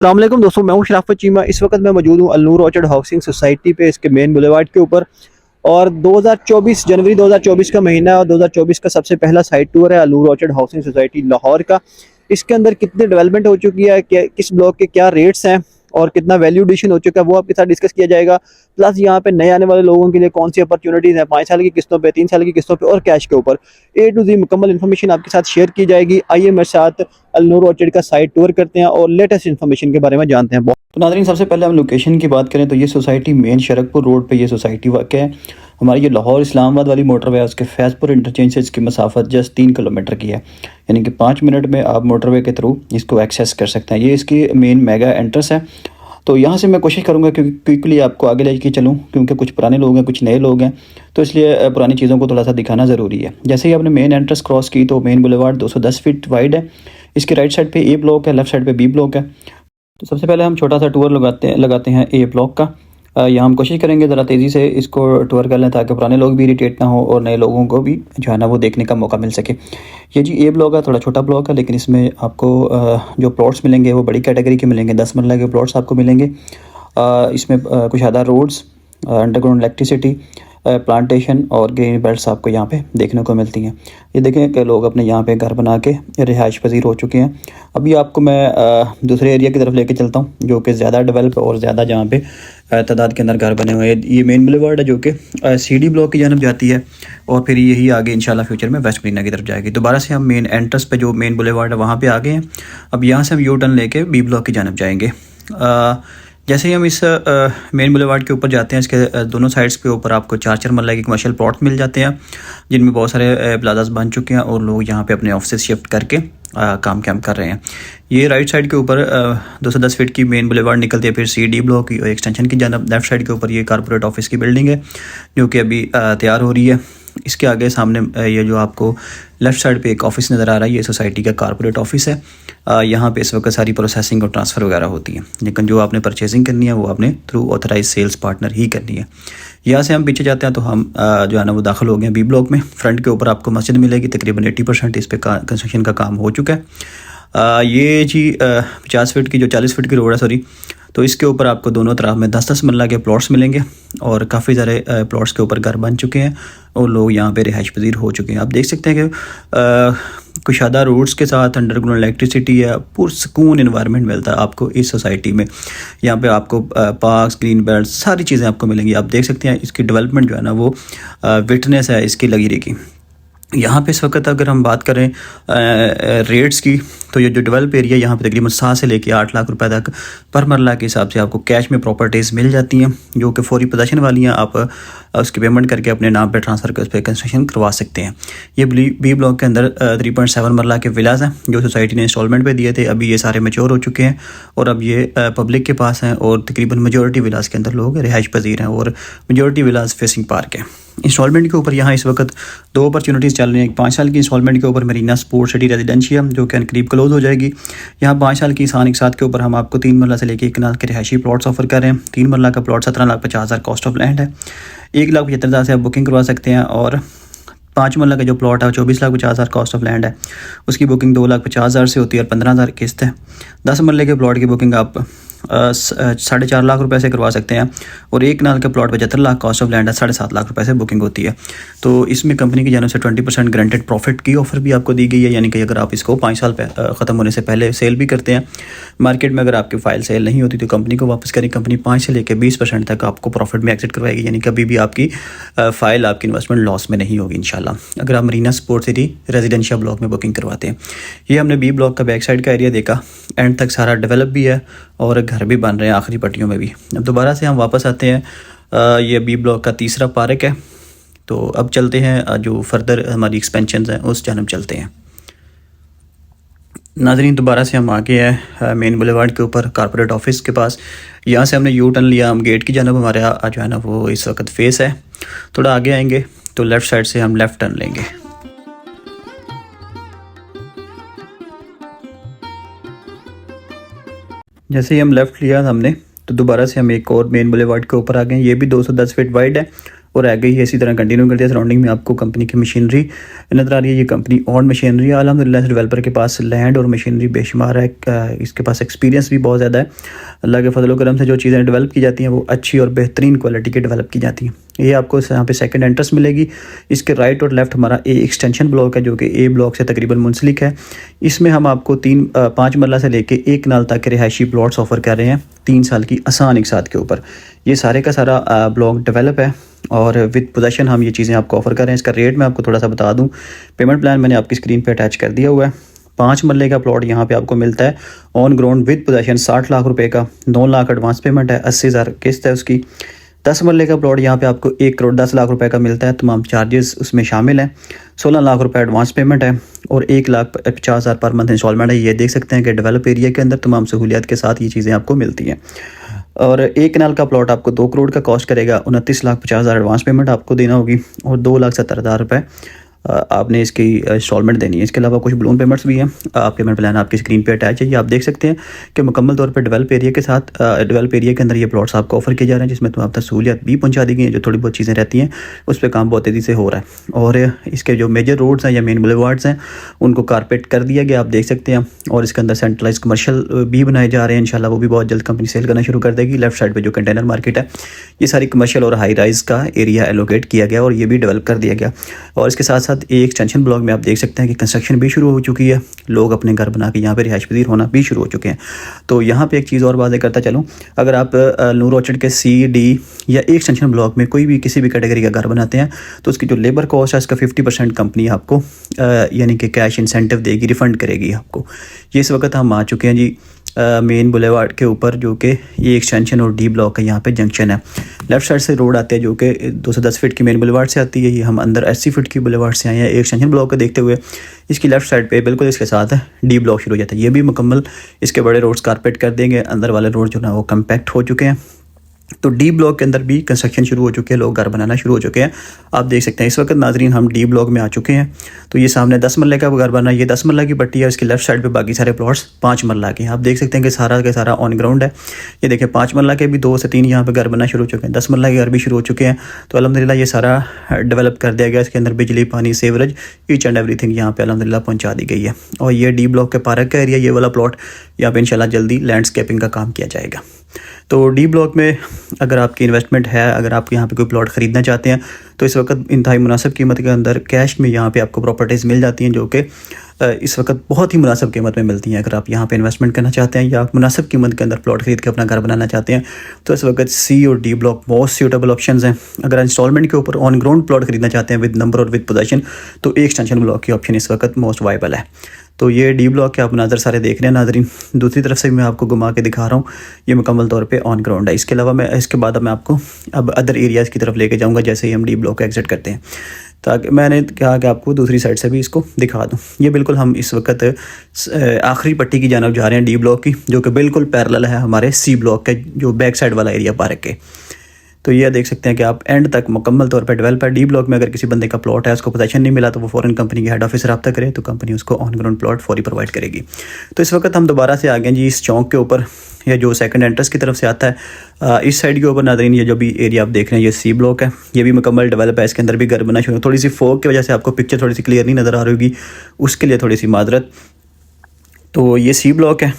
अस्सलामुअलैकुम दोस्तों, मैं हूं शराफत चीमा। इस वक्त मैं मौजूद हूं अल-नूर ऑर्चर्ड हाउसिंग सोसाइटी पे, इसके मेन बुलेवार्ड के ऊपर। और 2024 जनवरी 2024 का महीना है और 2024 का सबसे पहला साइट टूर है अल-नूर ऑर्चर्ड हाउसिंग सोसाइटी लाहौर का। इसके अंदर कितनी डेवलपमेंट हो चुकी है, किस ब्लॉक के क्या रेट्स हैं और कितना वैल्यू एडिशन हो चुका है, वो आपके साथ डिस्कस किया जाएगा। प्लस यहाँ पे नए आने वाले लोगों के लिए कौन सी अपॉर्चुनिटीज़ हैं, 5 साल की किस्तों पे, 3 साल की किस्तों पे और कैश के ऊपर। ए टू जी मुकम्मल इन्फॉर्मेशन आपके साथ शेयर की जाएगी। आइए मेरे साथ अल-नूर ऑर्चर्ड का साइट टूर करते हैं और लेटेस्ट इन्फॉर्मेशन के बारे में जानते हैं। तो नाज़रीन, सबसे पहले हम लोकेशन की बात करें तो ये सोसाइटी मेन शरकपुर रोड पे ये सोसाइटी वाक़ है। हमारी ये लाहौर इस्लामाबाद वाली मोटरवे है, उसके फैज़पुर इंटरचेंज से इसकी मसाफत जस्ट 3 किलोमीटर की है, यानी कि 5 मिनट में आप मोटरवे के थ्रू इसको एक्सेस कर सकते हैं। ये इसकी मेन मेगा एंट्रेंस है। तो यहाँ से मैं कोशिश करूँगा कि क्विकली आपको आगे लेके चलूँ, क्योंकि कुछ पुराने लोग हैं, कुछ नए लोग हैं, तो इसलिए पुरानी चीज़ों को थोड़ा सा दिखाना ज़रूरी है। जैसे ही आपने मेन एंट्रेंस क्रॉस की तो मेन बुलेवार्ड 210 फीट वाइड है। इसके राइट साइड पे ए ब्लॉक है, लेफ्ट साइड पे बी ब्लॉक है। तो सबसे पहले हम छोटा सा टूर लगाते हैं ए ब्लॉक का। यहाँ हम कोशिश करेंगे ज़रा तेज़ी से इसको टूर कर लें, ताकि पुराने लोग भी इरिटेट ना हो और नए लोगों को भी जो है ना वो देखने का मौका मिल सके। ये जी ए ब्लॉक है, थोड़ा छोटा ब्लॉक है, लेकिन इसमें आपको जो प्लॉट्स मिलेंगे वो बड़ी कैटेगरी के मिलेंगे। 10 मरला के प्लॉट्स आपको मिलेंगे। इसमें कुशादा रोड्स, अंडरग्राउंड इलेक्ट्रिसिटी, प्लांटेशन और ग्रीन बेल्ट्स आपको यहाँ पे देखने को मिलती हैं। ये देखें कि लोग अपने यहाँ पे घर बना के रिहाइश पजीर हो चुके हैं। अभी आपको मैं दूसरे एरिया की तरफ लेके चलता हूँ, जो कि ज़्यादा डेवलप और ज़्यादा जहाँ पे तादाद के अंदर घर बने हुए हैं। ये मेन बुलेवार्ड है, जो कि सीडी ब्लॉक की जानब जाती है और फिर यही आगे इंशाल्लाह फ्यूचर में वेस्ट मरीना की तरफ जाएगी। दोबारा से हम मेन एंट्रेंस पे जो मेन बुलेवार्ड है वहाँ पे आ गए हैं। अब यहाँ से हम यू टर्न लेके बी ब्लॉक की जानब जाएंगे। जैसे ही हम इस मेन बुलेवार्ड के ऊपर जाते हैं, इसके दोनों साइड्स पे ऊपर आपको 4-4 मरला के कमर्शियल प्लॉट मिल जाते हैं, जिनमें बहुत सारे प्लाजास बन चुके हैं और लोग यहाँ पे अपने ऑफिस शिफ्ट करके काम कर रहे हैं। ये राइट साइड के ऊपर 210 फीट की मेन बुलेवार्ड निकलती है, फिर सी डी ब्लॉक की एक्सटेंशन की जानब। लेफ्ट साइड के ऊपर ये कारपोरेट ऑफिस की बिल्डिंग है, जो कि अभी तैयार हो रही है। इसके आगे सामने ये जो आपको लेफ़्ट साइड पे एक ऑफिस नज़र आ रहा है, ये सोसाइटी का कारपोरेट ऑफिस है। यहाँ पे इस वक्त सारी प्रोसेसिंग और ट्रांसफ़र वगैरह होती है, लेकिन जो आपने परचेजिंग करनी है वो आपने थ्रू ऑथराइज सेल्स पार्टनर ही करनी है। यहाँ से हम पीछे जाते हैं तो हम जो है ना वो दाखिल हो गए हैं बी ब्लॉक में। फ्रंट के ऊपर आपको मस्जिद मिलेगी, तकरीबन 80% इस पर कंस्ट्रक्शन का काम हो चुका है। ये जी 50 फीट की जो 40 फीट की रोड है, सॉरी, तो इसके ऊपर आपको दोनों तरफ में 10-10 मरला के प्लॉट्स मिलेंगे और काफ़ी सारे प्लॉट्स के ऊपर घर बन चुके हैं और लोग यहाँ पे रिहाइश पजीर हो चुके हैं। आप देख सकते हैं कि कुशादा रोड्स के साथ अंडरग्राउंड इलेक्ट्रिसिटी है, पुरसकून इन्वायरमेंट मिलता है आपको इस सोसाइटी में। यहाँ पे आपको पार्क्स, ग्रीन बेल्ट, सारी चीज़ें आपको मिलेंगी। आप देख सकते हैं इसकी डेवलपमेंट जो है ना वो विटनेस है इसकी लगी रही। यहाँ पे इस वक्त अगर हम बात करें रेट्स की, तो ये जो डेवलप एरिया यहाँ पे तकरीबन 7 से लेके 8 लाख रुपए तक पर मरला के हिसाब से आपको कैश में प्रॉपर्टीज़ मिल जाती हैं, जो कि फौरी पोजेशन वाली हैं। आप उसकी पेमेंट करके अपने नाम पे ट्रांसफ़र कर उस पर कंस्ट्रक्शन करवा सकते हैं। ये बी ब्लॉक के अंदर 3.7 मरला के विलाज हैं, जो सोसाइटी ने इंस्टॉलमेंट पे दिए थे। अभी ये सारे मैच्योर हो चुके हैं और अब ये पब्लिक के पास हैं और तकरीबन मेजॉरिटी विलाज के अंदर लोग रिहाइश पजीर हैं और मेजॉरिटी विलाज फेसिंग पार्क है। इंस्टॉलमेंट के ऊपर यहाँ इस वक्त 2 अपॉर्चुनिटीज़ चल रही हैं। 5 साल की इंस्टॉलमेंट के ऊपर मरीना स्पोर्ट्स सिटी रेजिडेंशियल, जो कि करीब क्लोज हो जाएगी। यहाँ 5 साल की आसान एक साथ के ऊपर हम आपको 3 मरला से लेकर 1 कनाल के रिहायशी प्लॉट्स ऑफर कर रहे हैं। 3 मरला का प्लॉट 17,50,000 कॉस्ट ऑफ लैंड है। 1,75,000 से आप बुकिंग करवा सकते हैं और 5 मरला का जो प्लॉट है 24,50,000 कॉस्ट ऑफ लैंड है, उसकी बुकिंग 2,50,000 से होती है और 15,000 किस्त है। 10 मरले के प्लॉट की बुकिंग आप 4.5 लाख रुपए से करवा सकते हैं और 1 कनाल के plot 75 lakh cost of land है, 7.5 लाख रुपए से बुकिंग होती है। तो इसमें कंपनी की जानब से 20% गारंटेड प्रॉफिट की ऑफ़र भी आपको दी गई है, यानी कि अगर आप इसको 5 साल ख़त्म होने से पहले सेल भी करते हैं मार्केट में, अगर आपकी फ़ाइल सेल नहीं होती तो कंपनी को वापस करें। कंपनी 5 से लेकर 20% तक आपको प्रॉफिट में एग्जिट करवाएगी, यानी कभी भी आपकी फ़ाइल, आपकी इन्वेस्टमेंट लॉस में नहीं होगी इंशाल्लाह, अगर आप Marina sports city residential block में बुकिंग करवाते हैं। ये हमने बी ब्लॉक का बैक साइड का एरिया देखा, एंड तक सारा डेवलप भी है और घर भी बन रहे हैं आखिरी पट्टियों में भी। अब दोबारा से हम वापस आते हैं, ये बी ब्लॉक का तीसरा पार्क है। तो अब चलते हैं जो फर्दर हमारी एक्सपेंशन हैं उस जानब चलते हैं। नाज़रीन, दोबारा से हम आ गए हैं मेन बुलेवार्ड के ऊपर कारपोरेट ऑफिस के पास। यहाँ से हमने यू टर्न लिया, हम गेट की जानब हमारे जो है ना वो इस वक्त फेस है। थोड़ा आगे आएंगे तो लेफ़्ट साइड से हम लेफ़्ट टर्न लेंगे। जैसे ही हम लेफ़्ट लिया हमने, तो दोबारा से हम एक और मेन बुलेवार्ड के ऊपर आ गए। ये भी 210 फीट वाइड है और आगे ही इसी तरह कंटिन्यू करते हैं। सराउंडिंग में आपको कंपनी की मशीनरी नज़र आ रही है। ये कंपनी ऑन मशीनरी है। अल्हम्दुलिल्लाह डेवलपर के पास लैंड और मशीनरी बेशुमार है। इसके पास एक्सपीरियंस भी बहुत ज़्यादा है। अल्लाह के फजल करम से जो चीज़ें डेवलप की जाती हैं वो अच्छी और बेहतरीन क्वालिटी की डेवलप की जाती हैं। ये आपको यहाँ पे सेकंड एंट्रेंस मिलेगी। इसके राइट और लेफ्ट हमारा ए एक्सटेंशन ब्लॉक है जो कि ए ब्लॉक से तकरीबन मुंसलिक है। इसमें हम आपको 5 मरला से लेके 1 नाल तक के रिहायशी प्लॉट्स ऑफर कर रहे हैं 3 साल की आसान एक साथ के ऊपर। ये सारे का सारा ब्लॉक डेवलप है और विद पोजेशन हम ये चीज़ें आपको ऑफर कर रहे हैं। इसका रेट मैं आपको थोड़ा सा बता दूं। पेमेंट प्लान मैंने आपकी स्क्रीन पे अटैच कर दिया हुआ है। 5 मरले का प्लॉट यहाँ पे आपको मिलता है on ground with possession 60 lakh रुपए का। 9 लाख एडवांस पेमेंट है, 80,000 किस्त है उसकी। 10 मरले का प्लॉट यहाँ पे आपको 1 करोड़ 10 लाख रुपए का मिलता है। तमाम चार्जेस उसमें शामिल हैं। 16 लाख रुपए एडवांस पेमेंट है और 1,50,000 पर मंथ इंस्टॉलमेंट है। ये देख सकते हैं कि डेवलप एरिया के अंदर तमाम सहूलियात के साथ ये चीज़ें आपको मिलती हैं। और 1 कनाल का प्लॉट आपको 2 करोड़ का कॉस्ट करेगा। 29,50,000 एडवांस पेमेंट आपको देना होगी और 2,70,000 रुपये आपने इसकी इंस्टॉलमेंट देनी है। इसके अलावा कुछ बलून पेमेंट्स भी हैं। पेमेंट प्लान आपकी स्क्रीन पे अटैच है। ये आप देख सकते हैं कि मुकम्मल तौर पे डेवलप एरिया के साथ डेवलप एरिया के अंदर ये प्लॉट्स आपको ऑफर किए जा रहे हैं जिसमें तो आप तक सहूलियत भी पहुंचा दी गई है। जो थोड़ी बहुत चीज़ें रहती हैं उस पर काम बहुत तेज़ी से हो रहा है। और इसके जो मेजर रोड्स हैं या मेन बुलेवार्ड्स हैं उनको कारपेट कर दिया गया, आप देख सकते हैं। और इसके अंदर सेंट्रलाइज कमर्शियल भी बनाए जा रहे हैं। इंशाल्लाह वो भी बहुत जल्द कंपनी सेल करना शुरू कर देगी। लेफ्ट साइड पर जो कंटेनर मार्केट है ये सारी कमर्शियल और हाई राइज का एरिया एलोकेट किया गया और ये भी डेवलप कर दिया गया। और इसके साथ साथ एक एक्सटेंशन ब्लॉक में आप देख सकते हैं कि कंस्ट्रक्शन भी शुरू हो चुकी है। लोग अपने घर बना के यहाँ पे रिहाइश पजीर होना भी शुरू हो चुके हैं। तो यहाँ पे एक चीज़ और वादे करता चलूँ, अगर आप नूर ऑर्चिड के सी, डी या एक एक्सटेंशन ब्लॉक में कोई भी किसी भी कैटेगरी का घर बनाते हैं तो उसकी जो लेबर कॉस्ट है इसका 50% कंपनी आपको यानी कि कैश इंसेंटिव देगी, रिफ़ंड करेगी आपको। ये इस वक्त हम आ चुके हैं जी मेन बुलेवार्ड के ऊपर जो कि ये एक्सटेंशन और डी ब्लॉक का यहाँ पे जंक्शन है। लेफ्ट साइड से रोड आते हैं जो कि 210 फीट की मेन बुलेवार्ड से आती है। ये हम अंदर 80 फीट की बुलेवार्ड से आए हैं। एक एक्सटेंशन ब्लॉक को देखते हुए इसकी लेफ्ट साइड पे बिल्कुल इसके साथ डी ब्लॉक शुरू हो जाता है। ये भी मुकम्मल इसके बड़े रोड्स कारपेट कर देंगे। अंदर वाले रोड जो ना वो कम्पैक्ट हो चुके हैं। तो डी ब्लॉक के अंदर भी कंस्ट्रक्शन शुरू हो चुके हैं, लोग घर बनाना शुरू हो चुके हैं। आप देख सकते हैं इस वक्त नाजरीन हम डी ब्लॉक में आ चुके हैं। तो ये सामने 10 मरले का घर बना, ये 10 मरला की पट्टी है। इसके लेफ्ट साइड पे बाकी सारे प्लॉट्स 5 मरला के हैं। आप देख सकते हैं कि सारा का सारा ऑन ग्राउंड है। ये देखें 5 मरला के भी 2 से 3 यहाँ पे घर बनना शुरू हो चुके हैं। 10 मरला के घर भी शुरू हो चुके हैं। तो अल्हम्दुलिल्लाह ये सारा डेवलप कर दिया गया। इसके अंदर बिजली, पानी, सेवरेज, ईच एंड एवरीथिंग यहाँ पे अल्हम्दुलिल्लाह पहुँचा दी गई है। और ये डी ब्लॉक के पार्क का एरिया, ये वाला प्लॉट यहाँ पे इंशाल्लाह जल्दी लैंडस्केपिंग का काम किया जाएगा। तो डी ब्लॉक में अगर आपकी इन्वेस्टमेंट है, अगर आप यहाँ पे कोई प्लॉट ख़रीदना चाहते हैं तो इस वक्त इंतहाई मुनासिब कीमत के अंदर कैश में यहाँ पे आपको प्रॉपर्टीज़ मिल जाती हैं जो कि इस वक्त बहुत ही मुनासिब कीमत में मिलती हैं। अगर आप यहाँ पे इन्वेस्टमेंट करना चाहते हैं या आप मुनासिब कीमत के अंदर प्लॉट खरीद के अपना घर बनाना चाहते हैं तो इस वक्त सी और D block most suitable options हैं। अगर इंस्टॉलमेंट के ऊपर ऑन ग्राउंड प्लॉट खरीदना चाहते हैं विद नंबर और विद पोजीशन तो एक एक्सटेंशन ब्लॉक की ऑप्शन इस वक्त मोस्ट वाइबल है। तो ये डी ब्लॉक के आप नाजर सारे देख रहे हैं नाजरीन। दूसरी तरफ से मैं आपको घुमा के दिखा रहा हूँ, ये मुकम्मल तौर पे ऑन ग्राउंड है। इसके अलावा मैं इसके बाद मैं आपको अब अदर एरियाज़ की तरफ लेके जाऊँगा जैसे ही हम डी ब्लॉक को एग्जिट करते हैं, ताकि मैंने कहा कि आपको दूसरी साइड से भी इसको दिखा दूँ। ये बिल्कुल हम इस वक्त आखिरी पट्टी की जानब जा रहे हैं डी ब्लॉक की, जो कि बिल्कुल पैरेलल है हमारे सी ब्लॉक के जो बैक साइड वाला एरिया पार्क के। तो ये देख सकते हैं कि आप एंड तक मुकम्मल तौर पर डेवलप है। डी ब्लॉक में अगर किसी बंदे का प्लॉट है, उसको पोजीशन नहीं मिला तो वो फ़ौरन कंपनी के हेड ऑफिस से रब्ता करे तो कंपनी उसको ऑन ग्राउंड प्लॉट फौरी प्रोवाइड करेगी। तो इस वक्त हम दोबारा से आ गए जी इस चौक के ऊपर, या जो सेकंड एंट्रेंस की तरफ से आता है। इस साइड के ऊपर नाज़रीन ये जो भी एरिया आप देख रहे हैं ये सी ब्लॉक है। ये भी मुकम्मल डेवलप है। इसके अंदर भी घर बनना शुरू। थोड़ी सी फोग की वजह से आपको पिक्चर थोड़ी सी क्लियर नहीं नज़र आ रही होगी, उसके लिए थोड़ी सी माजरत। तो ये सी ब्लॉक है।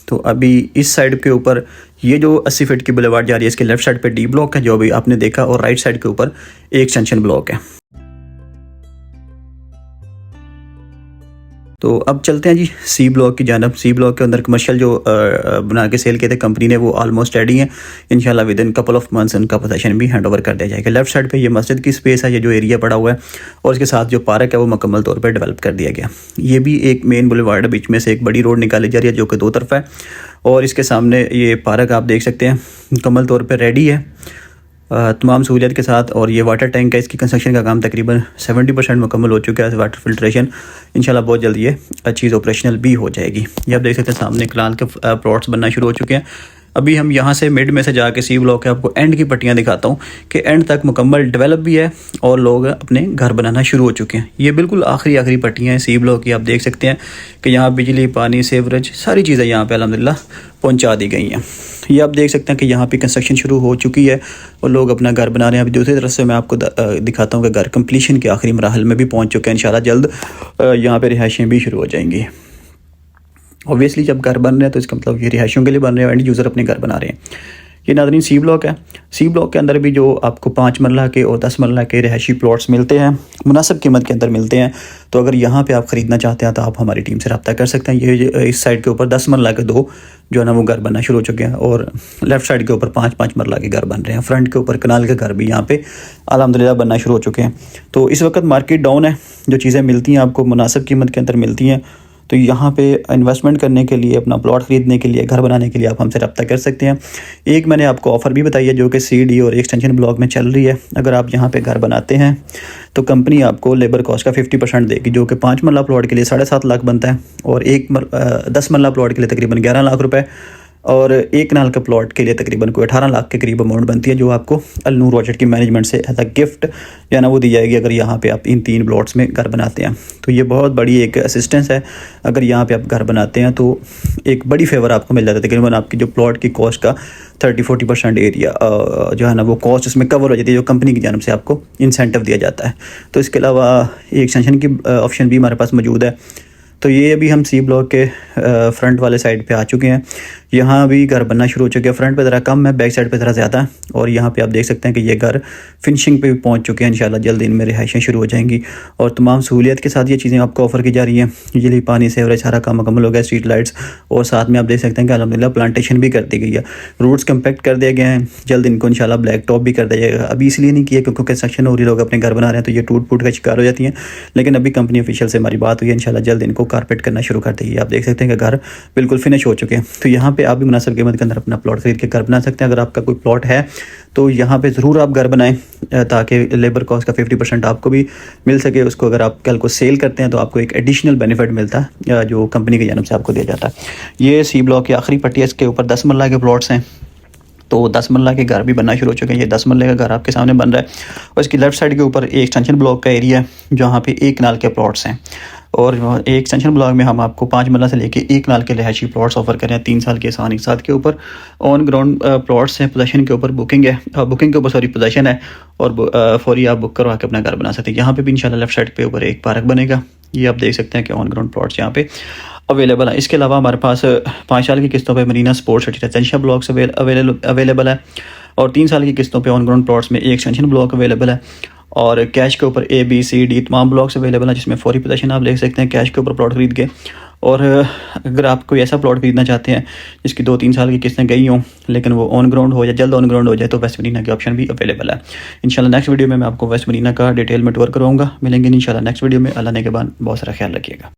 तो अभी इस साइड के ऊपर ये जो 80 फीट की बुलेवार्ड जा रही है इसके लेफ्ट साइड पे डी ब्लॉक है जो अभी आपने देखा, और राइट साइड के ऊपर एक एक्सटेंशन ब्लॉक है। तो अब चलते हैं जी सी ब्लॉक की जानब। सी ब्लॉक के अंदर कमर्शियल जो बना के सेल किए थे कंपनी ने वो ऑलमोस्ट रेडी हैं। इंशाल्लाह with in couple of months उनका पोजीशन भी हैंड ओवर कर दिया जाएगा। लेफ्ट साइड पे ये मस्जिद की स्पेस है, ये जो एरिया पड़ा हुआ है, और इसके साथ जो पार्क है वो मुकम्मल तौर पे डेवलप कर दिया गया। ये भी एक मेन बुलेवार्ड है, बीच में से एक बड़ी रोड निकाली जा रही है जो कि 2 तरफा है, और इसके सामने ये पार्क आप देख सकते हैं मुकम्मल तौर पर रेडी है तमाम सहूलियत के साथ। और ये वाटर टैंक है, इसकी कंस्ट्रक्शन का काम तकरीबन 70% मुकम्मल हो चुका है। वाटर फिल्ट्रेशन इंशाल्लाह बहुत जल्दी ये चीज़ ऑपरेशनल भी हो जाएगी। ये आप देख सकते हैं सामने कलाल के प्लॉट्स बनना शुरू हो चुके हैं। अभी हम यहाँ से मिड में से जाके सी ब्लॉक के आपको एंड की पट्टियाँ दिखाता हूँ कि एंड तक मुकम्मल डेवलप भी है और लोग अपने घर बनाना शुरू हो चुके हैं। ये बिल्कुल आखिरी पट्टियाँ हैं सी ब्लॉक की। आप देख सकते हैं कि यहाँ बिजली, पानी, सीवरेज सारी चीज़ें यहाँ पे अल्हम्दुलिल्लाह पहुँचा दी गई हैं। ये आप देख सकते हैं कि यहाँ पे कंस्ट्रक्शन शुरू हो चुकी है और लोग अपना घर बना रहे हैं। अभी दूसरी तरफ से मैं आपको दिखाता हूँ कि घर कंप्लीशन के आखिरी मराहल में भी पहुँच चुके हैं। इंशाल्लाह जल्द यहाँ पे रिहाइशें भी शुरू हो जाएंगी। ऑब्वियसली जब घर बन रहे हैं तो इसका मतलब ये रिहाइशों के लिए बन रहे हैं, एंड यूज़र अपने घर बना रहे हैं। ये नाज़रीन सी ब्लॉक है। सी ब्लॉक के अंदर भी जो आपको 5 मरला के और 10 मरला के रिहायशी प्लॉट्स मिलते हैं, मुनासिब कीमत के अंदर मिलते हैं। तो अगर यहाँ पे आप ख़रीदना चाहते हैं तो आप हमारी टीम से रब्ता कर सकते हैं। ये इस साइड के ऊपर 10 मरला के 2 जो है ना वो घर बनना शुरू हो चुके हैं और लेफ़्ट साइड के ऊपर 5-5 मरला के घर बन रहे हैं। फ्रंट के ऊपर कनाल के घर भी यहाँ पे अल्हम्दुलिल्लाह बनना शुरू हो चुके हैं। तो इस वक्त मार्केट डाउन है, जो चीज़ें मिलती हैं आपको मुनासिब कीमत के अंदर मिलती हैं। तो यहाँ पे इन्वेस्टमेंट करने के लिए, अपना प्लॉट ख़रीदने के लिए, घर बनाने के लिए आप हमसे रब्ता कर सकते हैं। एक मैंने आपको ऑफ़र भी बताई है जो कि CD और एक्सटेंशन ब्लॉक में चल रही है। अगर आप यहाँ पे घर बनाते हैं तो कंपनी आपको लेबर कॉस्ट का 50% देगी, जो कि 5 मरला प्लॉट के लिए 7.5 लाख बनता है और 10 मरला प्लॉट के लिए तकरीबन 11 लाख रुपए और 1 कनाल का प्लॉट के लिए तकरीबन कोई 18 लाख के करीब अमाउंट बनती है, जो आपको अल नूर ऑर्चर्ड की मैनेजमेंट से एज अ गिफ्ट या ना वो दी जाएगी अगर यहाँ पे आप इन 3 प्लॉट्स में घर बनाते हैं। तो ये बहुत बड़ी एक असिस्टेंस है। अगर यहाँ पे आप घर बनाते हैं तो एक बड़ी फेवर आपको मिल जाता है। तकरीबन आपकी जो प्लॉट की कॉस्ट का 30-40% एरिया जो है ना वो कॉस्ट उसमें कवर हो जाती है, जो कंपनी की जानब से आपको इंसेंटिव दिया जाता है। तो इसके अलावा एक एक्सटेंशन की ऑप्शन भी हमारे पास मौजूद है। तो ये अभी हम सी ब्लॉक के फ्रंट वाले साइड पे आ चुके हैं। यहाँ भी घर बनना शुरू हो चुके हैं। फ्रंट पे ज़रा कम है, बैक साइड पे ज़रा ज़्यादा है। और यहाँ पे आप देख सकते हैं कि ये घर फिनिशिंग पे भी पहुँच चुके हैं। इंशाल्लाह जल्द इनमें रिहाइशें शुरू हो जाएंगी और तमाम सहूलियत के साथ ये चीज़ें आपको ऑफ़र की जा रही हैं। बिजली, पानी, सीवरेज सारा काम मुकम्मल हो गया, स्ट्रीट लाइट्स, और साथ में आप देख सकते हैं कि अल्हम्दुलिल्लाह प्लांटेशन भी कर दी गई है। रूट्स कम्पैक्ट कर दिए गए हैं। जल्द इनको इंशाल्लाह ब्लैक टॉप भी कर दिया जाएगा। अभी इसलिए नहीं किया क्योंकि कंस्ट्रक्शन हो रही, लोग अपने घर बना रहे हैं तो ये टूट फूट का शिकार हो जाती हैं। लेकिन अभी कंपनी ऑफिशियल से हमारी बात हुई है, इंशाल्लाह जल्द इनको कारपेट करना शुरू कर देगी। आप देख सकते हैं कि घर बिल्कुल फिनिश हो चुके हैं। तो यहाँ पे आप भी मुनासिब कीमत के अंदर अपना प्लॉट खरीद के घर बना सकते हैं। अगर आपका कोई प्लॉट है तो यहाँ पे ज़रूर आप घर बनाएं ताकि लेबर कॉस्ट का 50% आपको भी मिल सके। उसको अगर आप कल को सेल करते हैं तो आपको एक एडिशनल बेनिफिट मिलता है जो कंपनी की जानब से आपको दिया जाता है। ये सी ब्लॉक की आखिरी पट्टी है, इसके ऊपर 10 मरला के प्लॉट्स हैं। तो 10 मरला के घर भी बनना शुरू हो चुके हैं। ये 10 मरले का घर आपके सामने बन रहा है और इसकी लेफ़्ट साइड के ऊपर एक एक्सटेंशन ब्लॉक का एरिया है जहाँ पे 1 कनाल के प्लॉट्स हैं। और एक एक्सटेंशन ब्लॉक में हम आपको 5 मरला से लेके 1 कनाल के रिहायशी प्लॉट्स ऑफर कर रहे हैं। 3 साल के आसान एक साथ के ऊपर ऑन ग्राउंड प्लॉट्स हैं। पोजेशन के ऊपर बुकिंग है, बुकिंग के ऊपर सॉरी पोजेशन है और फौरी आप बुक करवा के अपना घर बना सकते हैं। यहाँ पे भी इंशाल्लाह लेफ्ट साइड पे ऊपर एक पार्क बनेगा। ये आप देख सकते हैं कि ऑन ग्राउंड प्लॉट्स यहाँ पे अवेलेबल है। इसके अलावा हमारे पास 5 साल की किस्तों पे Marina sports city residential blocks available है और 3 साल की किस्तों पे ऑन ग्राउंड प्लॉट्स में एक एक्सटेंशन ब्लॉक अवेलेबल है और कैश के ऊपर A-B-C-D तमाम ब्लॉक्स अवेलेबल हैं जिसमें फौरी पोजेशन आप देख सकते हैं कैश के ऊपर प्लॉट खरीद के। और अगर आप कोई ऐसा प्लॉट खरीदना चाहते हैं जिसकी 2-3 साल की किस्तें गई हों लेकिन वो ऑन ग्राउंड हो या जल्द ऑन ग्राउंड हो जाए तो वेस्ट मरीना के ऑप्शन भी अवेलेबल है। इंशाल्लाह नेक्स्ट वीडियो में मैं आपको वेस्ट मरीना का डिटेल में टूर कराऊंगा। मिलेंगे इंशाल्लाह नेक्स्ट वीडियो में। अल्लाह ने के बाद बहुत सारा ख्याल रखिएगा।